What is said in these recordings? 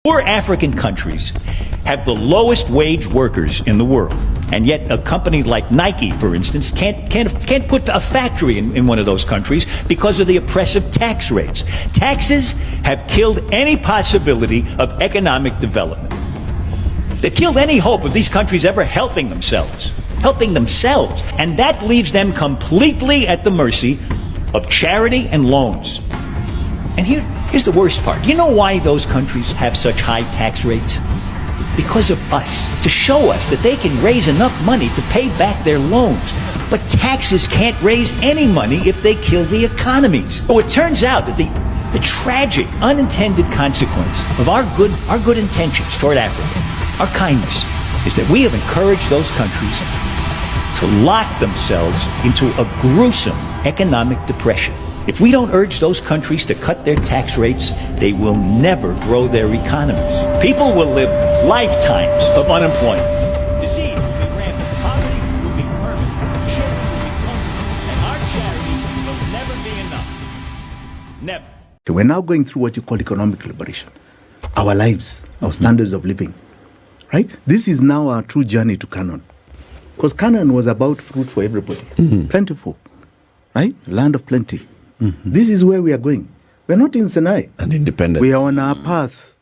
Poor African countries have the lowest wage workers in the world. And yet a company like Nike, for instance, can't put a factory in one of those countries because of the oppressive tax rates. Taxes have killed any possibility of economic development. They've killed any hope of these countries ever helping themselves. And that leaves them completely at the mercy of charity and loans. And here's the worst part. You know why those countries have such high tax rates? Because of us, to show us that they can raise enough money to pay back their loans. But taxes can't raise any money if they kill the economies. So it turns out that the tragic, unintended consequence of our good intentions toward Africa, our kindness, is that we have encouraged those countries to lock themselves into a gruesome economic depression. If we don't urge those countries to cut their tax rates, they will never grow their economies. People will live lifetimes of unemployment. Disease will be rampant. Poverty will be permanent. Children will be hungry. And our charity will never be enough. Never. We're now going through what you call economic liberation. Our lives, our standards of living, right? This is now our true journey to Canaan. Because Canaan was about fruit for everybody. Plentiful, right? Land of plenty. This is where we are going. We're not in Sinai. And independent. We are on our path.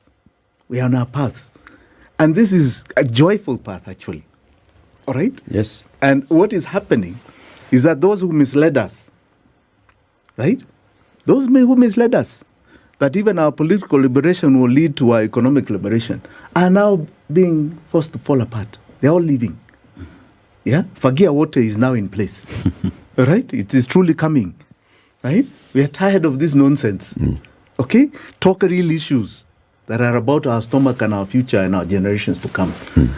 And this is a joyful path, actually. All right? Yes. And what is happening is that those who misled us, right? Those who misled us, that even our political liberation will lead to our economic liberation, are now being forced to fall apart. They're all leaving. Yeah? Fagia water is now in place. All right? It is truly coming. Right? We are tired of this nonsense. Okay? Talk real issues that are about our stomach and our future and our generations to come.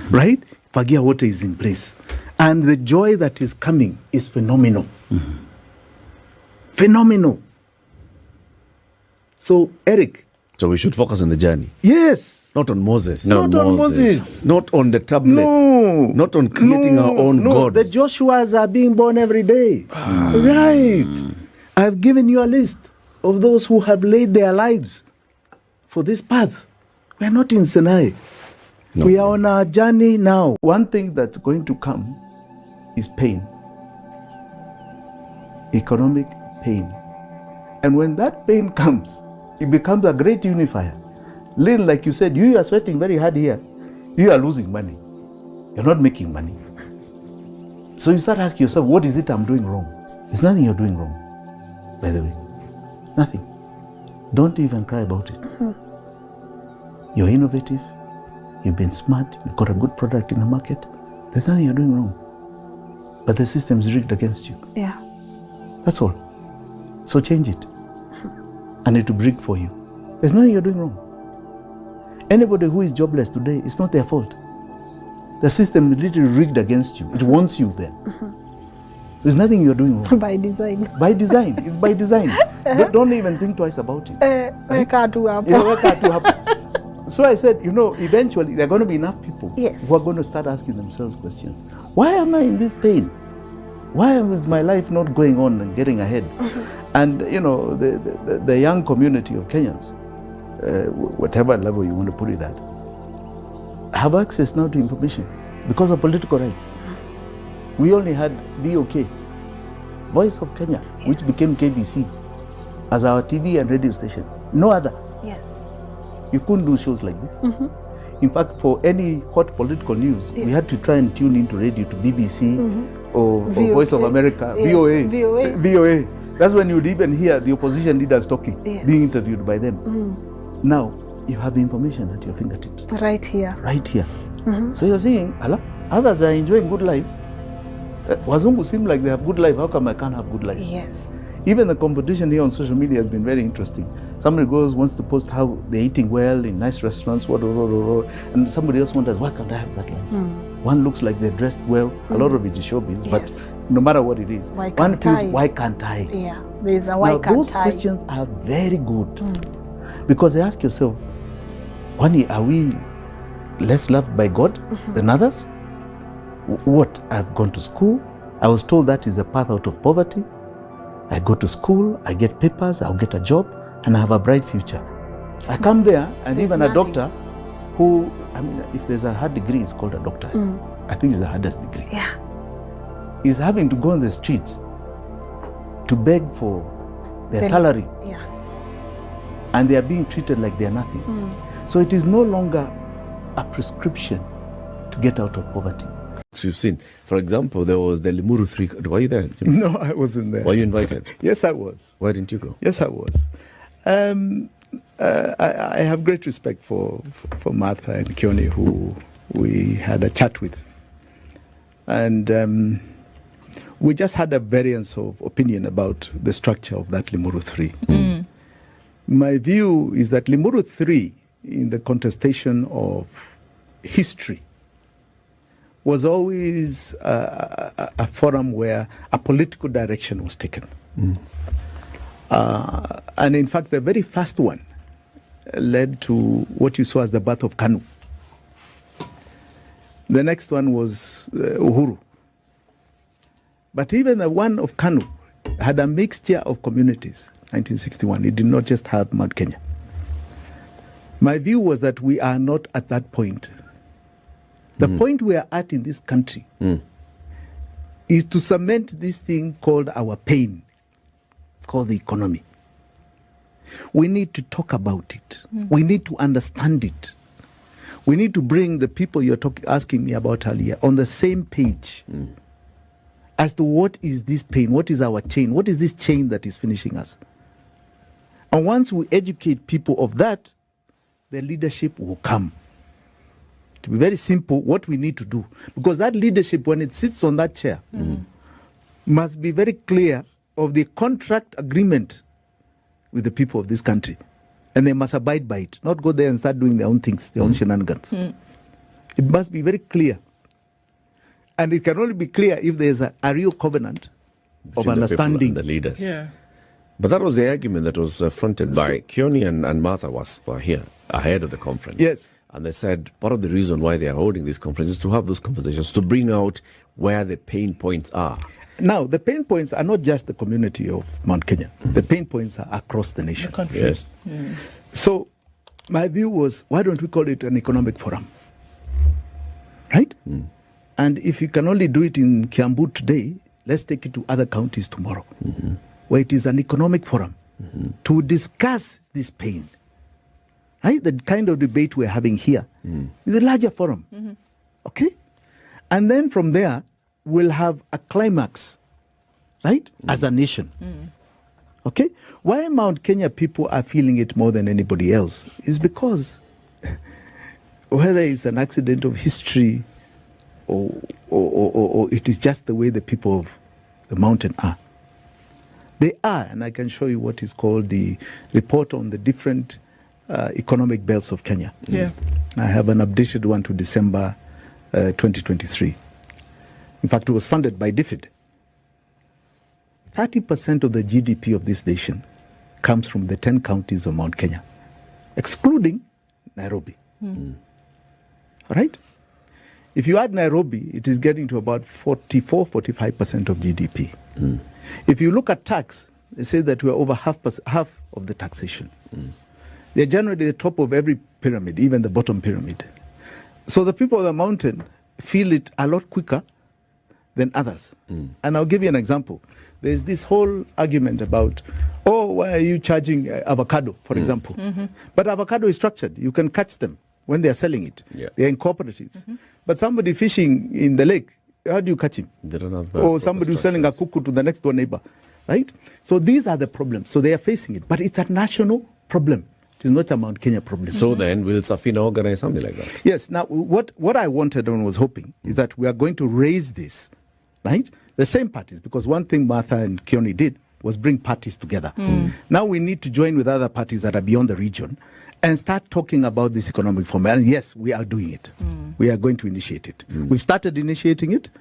Right? Fagia water is in place. And the joy that is coming is phenomenal. Phenomenal. So, Eric. So we should focus on the journey. Yes. Not on Moses. Not on Moses. Not on the tablets. No. Not on creating our own gods. The Joshuas are being born every day. Right. I've given you a list of those who have laid their lives for this path. We are not in Sinai. No. We are on our journey now. One thing that's going to come is pain. Economic pain. And when that pain comes, it becomes a great unifier. Lynn, like you said, you are sweating very hard here. You are losing money. You're not making money. So you start asking yourself, what is it I'm doing wrong? There's nothing you're doing wrong. By the way, nothing. Don't even cry about it. You're innovative, you've been smart, you've got a good product in the market. There's nothing you're doing wrong. But the system is rigged against you. Yeah. That's all. So change it. And it will rig for you. There's nothing you're doing wrong. Anybody who is jobless today, it's not their fault. The system is literally rigged against you. It wants you there. There's nothing you're doing wrong. By design. By design. It's by design. Don't even think twice about it. So I said, eventually there are going to be enough people who are going to start asking themselves questions. Why am I in this pain? Why is my life not going on and getting ahead? And, the young community of Kenyans, whatever level you want to put it at, have access now to information because of political rights. We only had VOK, Voice of Kenya, which became KBC, as our TV and radio station. No other. Yes. You couldn't do shows like this. In fact, for any hot political news, we had to try and tune into radio to BBC or Voice of America, VOA. That's when you'd even hear the opposition leaders talking, being interviewed by them. Now, you have the information at your fingertips. Right here. Right here. So you're saying, others are enjoying good life. Wazungu seem like they have good life. How come I can't have good life? Yes. Even the competition here on social media has been very interesting. Somebody wants to post how they're eating well in nice restaurants, and somebody else wonders, why can't I have that life? One looks like they're dressed well. A lot of it is showbiz, but no matter what it is, one feels, why can't I? Yeah, there's a why can't I? Now, those questions are very good because they ask yourself, Kwani, are we less loved by God than others? What? I've gone to school. I was told that is the path out of poverty. I go to school, I get papers, I'll get a job, and I have a bright future. I come there, and even a doctor who, I mean, if there's a hard degree, it's called a doctor. I think it's the hardest degree. Yeah. Is having to go on the streets to beg for their salary, Yeah. and they are being treated like they are nothing. So it is no longer a prescription to get out of poverty. So you've seen, for example, there was the Limuru 3. Were you there? No, I wasn't there. Were you invited? Yes, I was. Why didn't you go? Yes, I was. I have great respect for Martha and Kioni, who we had a chat with. And we just had a variance of opinion about the structure of that Limuru 3. My view is that Limuru 3, in the contestation of history, was always a forum where a political direction was taken. And in fact, the very first one led to what you saw as the birth of KANU. The next one was Uhuru. But even the one of KANU had a mixture of communities, 1961. It did not just have Mount Kenya. My view was that we are not at that point. The point we are at in this country is to cement this thing called our pain, called the economy. We need to talk about it. We need to understand it. We need to bring the people you're asking me about earlier on the same page as to what is this pain, what is our chain, what is this chain that is finishing us. And once we educate people of that, the leadership will come. To be very simple, what we need to do, because that leadership, when it sits on that chair, must be very clear of the contract agreement with the people of this country. And they must abide by it, not go there and start doing their own things, their own shenanigans. It must be very clear. And it can only be clear if there is a real covenant of Between the people understanding. and the leaders. Yeah. But that was the argument that was fronted by Kioni and Martha were here ahead of the conference. Yes. And they said part of the reason why they are holding this conference is to have those conversations, to bring out where the pain points are. Now, the pain points are not just the community of Mount Kenya. The pain points are across the nation. Yes. So my view was, why don't we call it an economic forum? Right? And if you can only do it in Kiambu today, let's take it to other counties tomorrow, where it is an economic forum to discuss this pain. Right? The kind of debate we're having here is a larger forum. Okay? And then from there, we'll have a climax, right? As a nation. Okay? Why Mount Kenya people are feeling it more than anybody else is because whether it's an accident of history or it is just the way the people of the mountain are. They are, and I can show you what is called the report on the different economic belts of Kenya. Yeah. I have an updated one to December 2023. In fact, it was funded by Dented. 30% of the GDP of this nation comes from the 10 counties of Mount Kenya, excluding Nairobi. All right? If you add Nairobi, it is getting to about 44-45% of GDP. If you look at tax, they say that we're over half of the taxation. They're generally the top of every pyramid, even the bottom pyramid. So the people of the mountain feel it a lot quicker than others. And I'll give you an example. There's this whole argument about, oh, why are you charging avocado, for example? But avocado is structured. You can catch them when they are selling it. Yeah. They're in cooperatives. But somebody fishing in the lake, how do you catch him? They don't have Or somebody who's selling a cuckoo to the next door neighbor, right? So these are the problems. So they are facing it. But it's a national problem. It is not a Mount Kenya problem. So then, will Safina organize something like that? Yes. Now, what I wanted and was hoping is that we are going to raise this, right? The same parties, because one thing Martha and Kioni did was bring parties together. Now we need to join with other parties that are beyond the region and start talking about this economic forum. And yes, we are doing it. We are going to initiate it. We've started initiating it,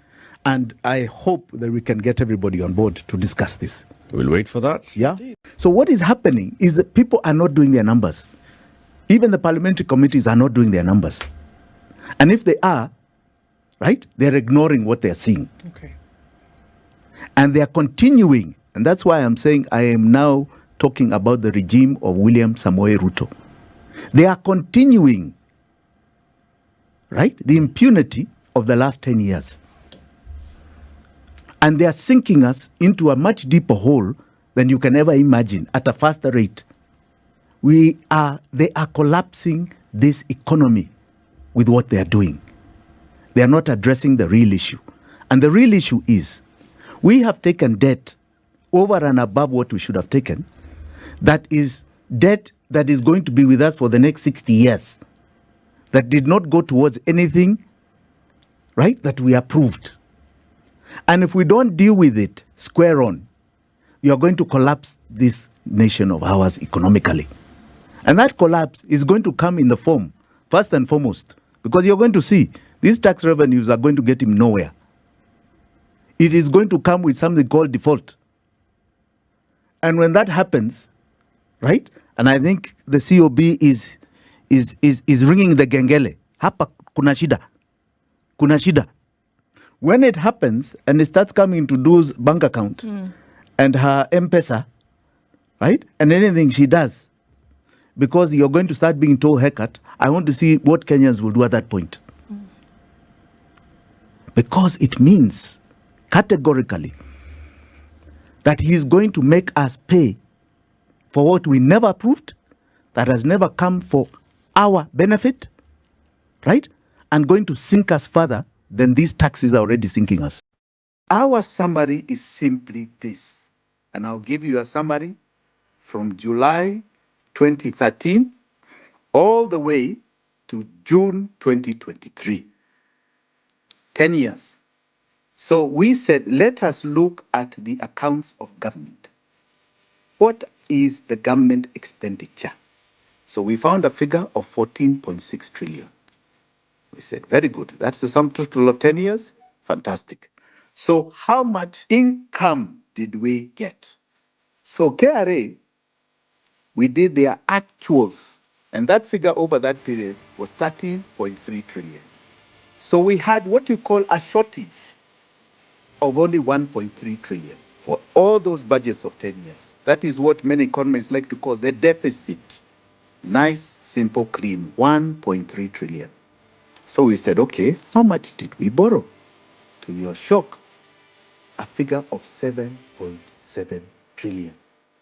and I hope that we can get everybody on board to discuss this. We'll wait for that. Yeah. So what is happening is that people are not doing their numbers. Even the parliamentary committees are not doing their numbers. And if they are, right, they're ignoring what they're seeing. Okay. And they are continuing. And that's why I'm saying I am now talking about the regime of William Samoei Ruto. They are continuing right? The impunity of the last 10 years. And they are sinking us into a much deeper hole than you can ever imagine at a faster rate. They are collapsing this economy with what they are doing. They are not addressing the real issue. And the real issue is we have taken debt over and above what we should have taken. That is debt that is going to be with us for the next 60 years. That did not go towards anything, right, that we approved. And if we don't deal with it square on, you are going to collapse this nation of ours economically. And that collapse is going to come in the form, first and foremost, because you're going to see these tax revenues are going to get him nowhere. It is going to come with something called default. And when that happens, right, and I think the COB is ringing the gengele. Hapa kuna shida. Kuna shida. When it happens and it starts coming to Do's bank account and her M-Pesa, right, and anything she does, because you're going to start being told haircut, I want to see what Kenyans will do at that point. Because it means categorically that he is going to make us pay for what we never approved, that has never come for our benefit, right? And going to sink us further than these taxes are already sinking us. Our summary is simply this, and I'll give you a summary from July 2013 all the way to June 2023. 10 years. So we said, let us look at the accounts of government. What is the government expenditure? So we found a figure of 14.6 trillion. We said, very good. That's the sum total of 10 years. Fantastic. So how much income did we get? So KRA, we did their actuals, and that figure over that period was 13.3 trillion. So we had what you call a shortage of only 1.3 trillion for all those budgets of 10 years. That is what many economists like to call the deficit. Nice, simple, clean, 1.3 trillion. So we said, okay, how much did we borrow? To your shock, a figure of 7.7 trillion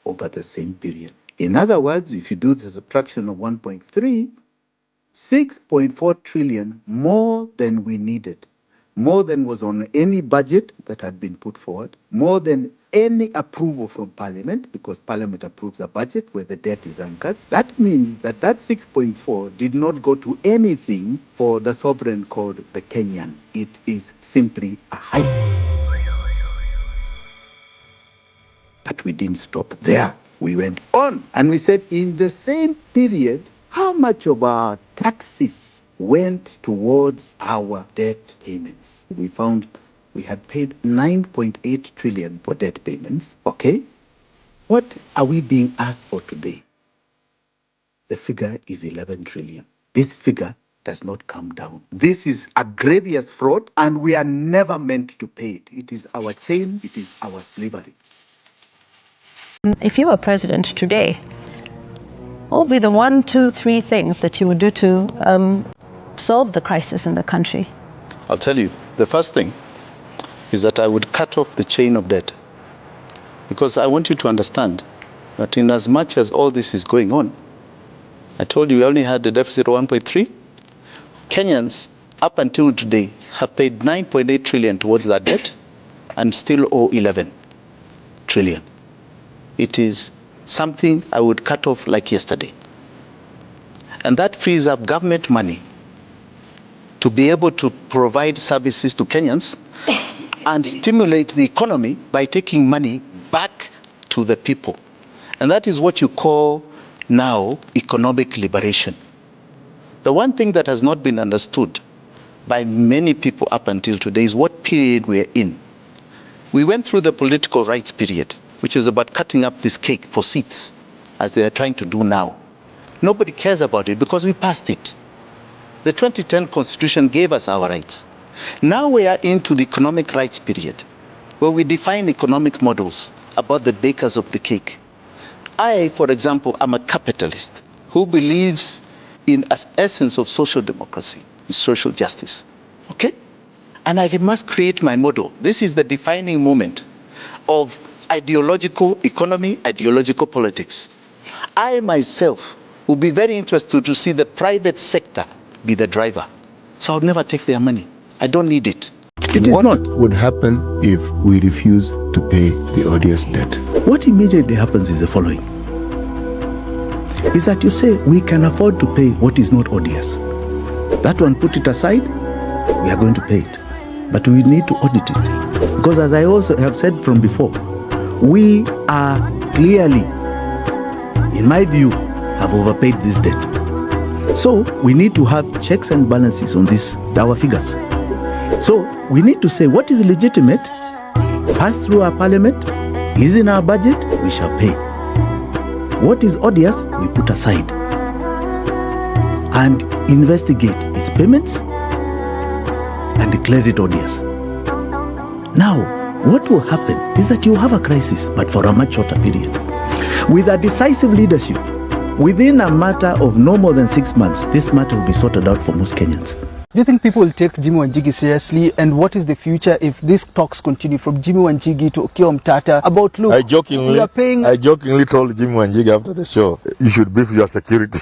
over the same period. In other words, if you do the subtraction of 1.3, 6.4 trillion more than we needed, more than was on any budget that had been put forward, more than any approval from Parliament, because Parliament approves a budget where the debt is anchored. That means that 6.4 did not go to anything for the sovereign called the Kenyan. It is simply a hype. But we didn't stop there. We went on and we said, in the same period, how much of our taxes went towards our debt payments? We found we had paid 9.8 trillion for debt payments. Okay? What are we being asked for today? The figure is 11 trillion. This figure does not come down. This is a grievous fraud, and we are never meant to pay it. It is our chain, it is our slavery. If you were president today, what would be the 1, 2, 3 things that you would do to solve the crisis in the country? I'll tell you. The first thing is that I would cut off the chain of debt. Because I want you to understand that in as much as all this is going on, I told you we only had a deficit of 1.3. Kenyans, up until today, have paid 9.8 trillion towards that debt and still owe 11 trillion. It is something I would cut off like yesterday. And that frees up government money to be able to provide services to Kenyans and stimulate the economy by taking money back to the people. And that is what you call now economic liberation. The one thing that has not been understood by many people up until today is what period we're in. We went through the political rights period, which is about cutting up this cake for seats, as they are trying to do now. Nobody cares about it because we passed it. The 2010 Constitution gave us our rights. Now we are into the economic rights period, where we define economic models about the bakers of the cake. I, for example, am a capitalist who believes in an essence of social democracy. is social justice. Okay? And I must create my model. This is the defining moment of ideological economy, ideological politics. I myself will be very interested to see the private sector be the driver. So I'll never take their money. I don't need it. It is What not. would happen if we refuse to pay the odious debt? What immediately happens is the following. Is that you say we can afford to pay what is not odious. That one, put it aside, we are going to pay it. But we need to audit it. Because as I also have said from before, we are clearly, in my view, have overpaid this debt. So we need to have checks and balances on this, our figures. So we need to say what is legitimate, pass through our parliament, is in our budget, we shall pay. What is odious, we put aside. And investigate its payments and declare it odious. Now, what will happen is that you have a crisis, but for a much shorter period. With a decisive leadership, within a matter of no more than 6 months, this matter will be sorted out for most Kenyans. Do you think people will take Jimmy Wanjigi seriously? And what is the future if these talks continue from Jimmy Wanjigi to Okiya Mtata about, look, I jokingly told Jimmy Wanjigi after the show, you should brief your security.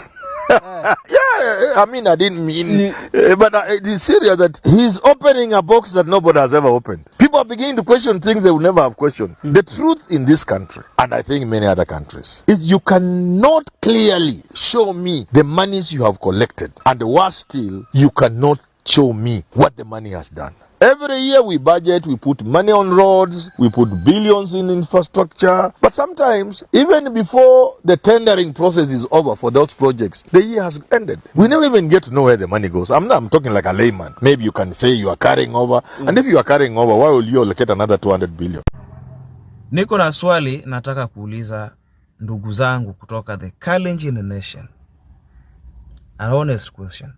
Yeah, I mean, I didn't mean, but it is serious that he's opening a box that nobody has ever opened. People are beginning to question things they will never have questioned. The truth in this country, and I think many other countries, is you cannot clearly show me the monies you have collected, and worse still, you cannot show me what the money has done. Every year we budget, we put money on roads, we put billions in infrastructure. But sometimes, even before the tendering process is over for those projects, the year has ended. We never even get to know where the money goes. I'm talking like a layman. Maybe you can say you are carrying over. And if you are carrying over, why will you allocate another 200 billion? Niko na swali nataka kuuliza ndugu zangu kutoka the Kalenjin Nation. An honest question.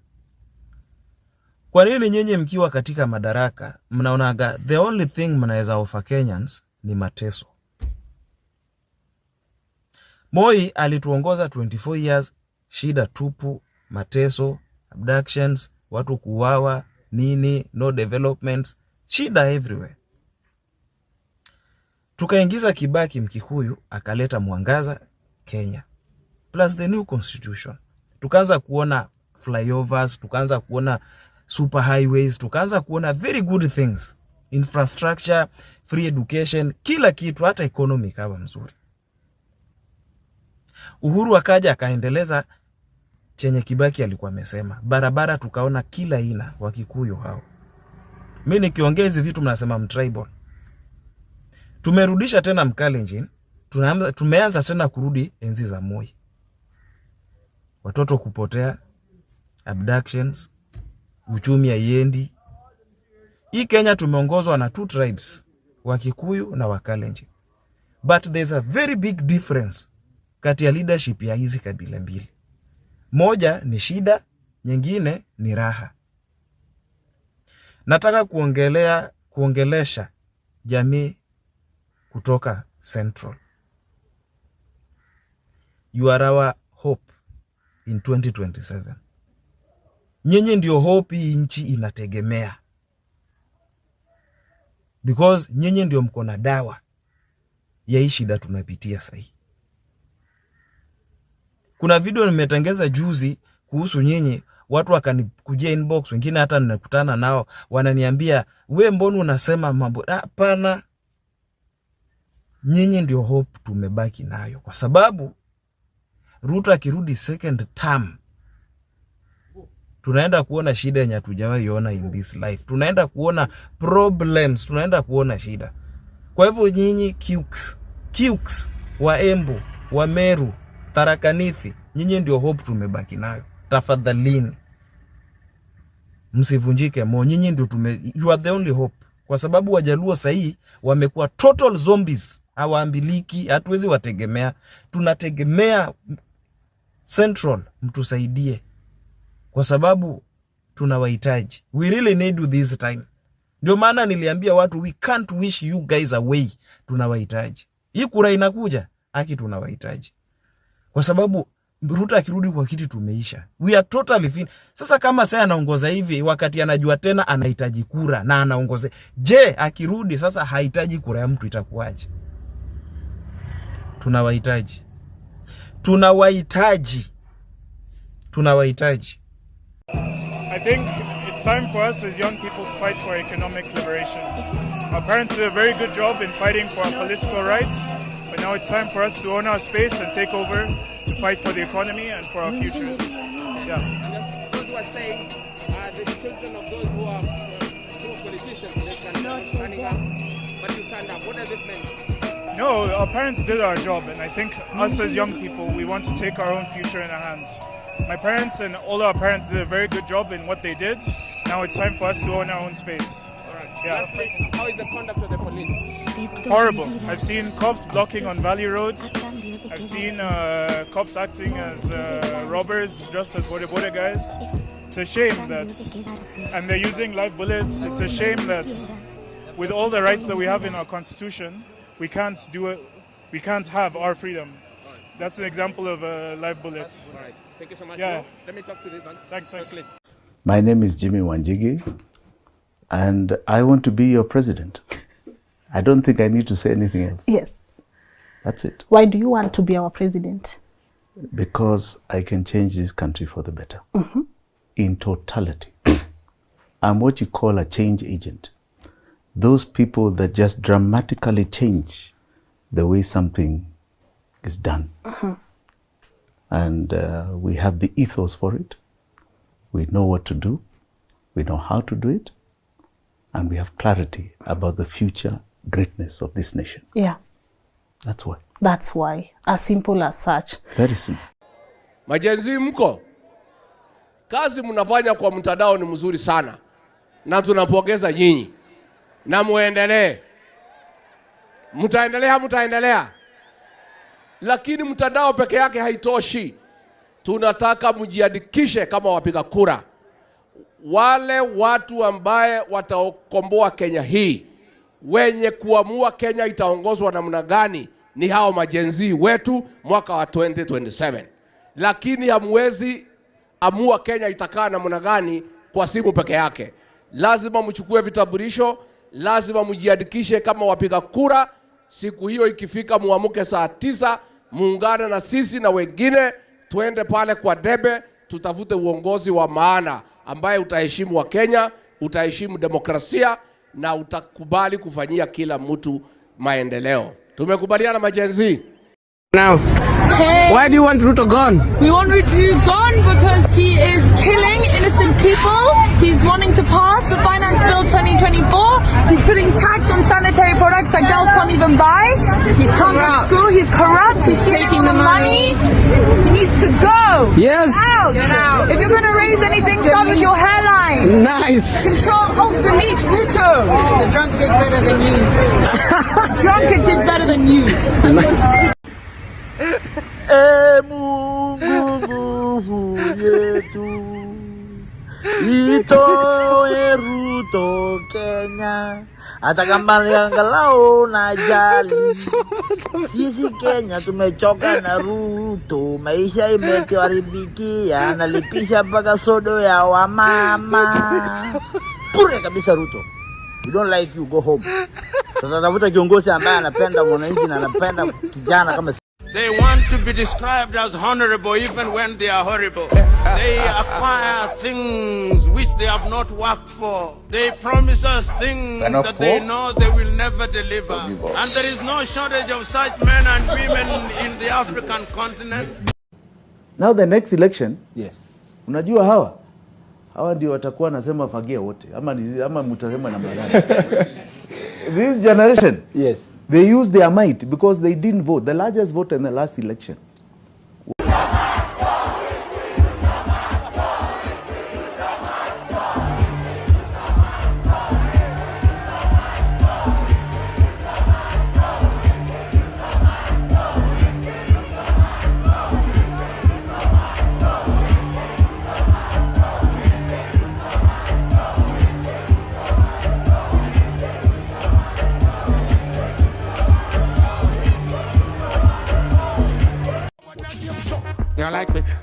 Kwa nini nyinyi mkiwa katika madaraka mnaonaga the only thing mnaweza offer Kenyans ni mateso? Moi alituongoza 24 years, shida tupu, mateso, abductions, watu kuuawa, nini, no developments, shida everywhere. Tukaingiza Kibaki Mkikuyu, akaleta mwangaza Kenya. Plus the new constitution. Tukaanza kuona flyovers, tukaanza kuona super highways, tukaanza kuona very good things, infrastructure, free education, kila kitu, hata economy kawa mzuri. Uhuru akaja akaendeleza chenye Kibaki alikuwa amesema. Barabara tukaona kila aina, Wakikuyu hao. Mimi nikiongea hizi vitu mnasema mtribal. Tumerudisha tena Mkalenjin, tumeanza tena kurudi enzi za Moi. Watoto kupotea, abductions, uchumi haiendi. Hii Kenya tumeongozwa na 2 tribes, Wakikuyu na Wakalenjin. But there's a very big difference kati ya leadership ya hizi kabila mbili. Moja ni shida, nyingine ni raha. Nataka kuongelesha jamii kutoka Central. You are our hope in 2027. Nyinyi ndio hope hii nchi inategemea. Because nyinyi ndio mko na dawa ya hii shida tunapitia sasa. Kuna video nimetengeza juzi kuhusu nyinyi, watu wakanikujia inbox, wengine hata ninakutana nao wananiambia, "We mbona unasema mambo?" Hapana. Nyinyi ndio hope tumebaki nayo, kwa sababu Ruto akirudi second term, tunaenda kuona shida yenye hatujawahi ona in this life. Tunaenda kuona problems, tunaenda kuona shida. Kwa hivyo nyinyi Kiuks, wa Embu, wa Meru, Tharaka Nithi, nyinyi ndio hope tumebaki nayo. Tafadhalini msivunjike moyo, nyinyi ndio you are the only hope. Kwa sababu Wajaluo sahii wamekuwa total zombies, hawaambiliki, hatuwezi wategemea. Tunategemea Central mtusaidie, kwa sababu tunawahitaji. We really need you this time. Ndio maana niliambia watu, we can't wish you guys away. Tunawahitaji. Hii kura inakuja, haki tunawahitaji. Kwa sababu Ruto akirudi kwa kiti tumeisha. We are totally fin. Sasa kama sasa anaongoza hivi wakati anajua tena anahitaji kura na anaongoza. Je, akirudi sasa hahitaji kura ya mtu itakuwaje? Tunawahitaji. I think it's time for us as young people to fight for economic liberation. Our parents did a very good job in fighting for our political rights, but now it's time for us to own our space and take over to fight for the economy and for our futures. Yeah. And those who are saying the children of those who are politicians, they can be standing up, but you stand up. What does it mean? No, our parents did our job, and I think us as young people, we want to take our own future in our hands. My parents and all our parents did a very good job in what they did. Now it's time for us to own our own space. All right. Yeah. Lastly, how is the conduct of the police? Horrible. I've seen cops blocking on Valley Road. I've seen cops acting as robbers, just as border guys. It's a shame that, and they're using live bullets. It's a shame that with all the rights that we have in our constitution, we can't do it. We can't have our freedom. That's an example of a live bullet. All right. Thank you so much. Yeah. Let me talk to this one. Thanks. My name is Jimmy Wanjigi, and I want to be your president. I don't think I need to say anything else. Yes. That's it. Why do you want to be our president? Because I can change this country for the better. In totality. I'm what you call a change agent. Those people that just dramatically change the way something is done. And we have the ethos for it. We know what to do. We know how to do it. And we have clarity about the future greatness of this nation. Yeah. That's why. That's why. As simple as such. Very simple. Majenzi mko, kazi mnafanya kwa mtandao ni mzuri sana, na tunapongeza nyinyi, na muendelee. Mtaendelea. Lakini mtandao peke yake haitoshi. Tunataka mjiandikishe kama wapiga kura. Wale watu ambaye watakomboa Kenya hii, wenye kuamua Kenya itaongozwa namna gani, ni hao majenzi wetu mwaka wa 2027. Lakini hamwezi amua Kenya itakaa namna gani kwa simu peke yake. Lazima mchukue vitambulisho, lazima mjiandikishe kama wapiga kura. Siku hiyo ikifika, muamuke saa 9, muungane na sisi na wengine, tuende pale kwa debe, tutafute uongozi wa maana ambaye utaheshimu wa Kenya, utaheshimu demokrasia na utakubali kufanyia kila mtu maendeleo. Tumekubaliana majenzi? Now, why do you want Ruto gone? We want Ruto gone because he is killing innocent people. He's wanting to pass the Finance Bill 2024. He's putting tax on sanitary products that girls can't even buy. He can't go to school. He's corrupt. He's taking the money. He needs to go. Yes. Out. If you're going to raise anything, start with your hairline. Nice. Control, Alt, Delete, Ruto. The drunk did better than you. Drunkard did better than you. Nice. Mungu yetu itoe Ruto Kenya, hata kama angalau na jali. Sisi Kenya tumechoka na Ruto, maisha imetuharibikia, analipisha mpaka sodo ya wamama. Pure kabisa Ruto. We don't like you, go home. Sasa tafuta kiongozi ambaye anapenda mwananchi na anapenda kijana kama. They want to be described as honorable even when they are horrible. They acquire things which they have not worked for. They promise us things that they know they will never deliver. And there is no shortage of such men and women in the African continent. Now the next election, Yes. unajua hawa ndio watakuwa nasema fagia wote ama mtasema namna gani? This generation, Yes. they used their might because they didn't vote. The largest vote in the last election.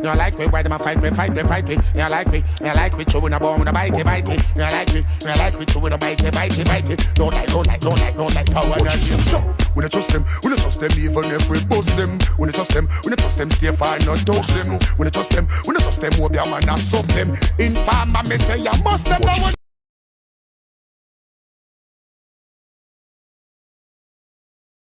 You like we, why them a fight me. You like we, chewing a bomb with a bitey. You like we, chewing a bitey. Don't like power and shit. We don't trust them, even if we bust them. We don't trust them, stay far, not touch them. We don't trust them, we'll be a man and sub them. Informer, me say you must them.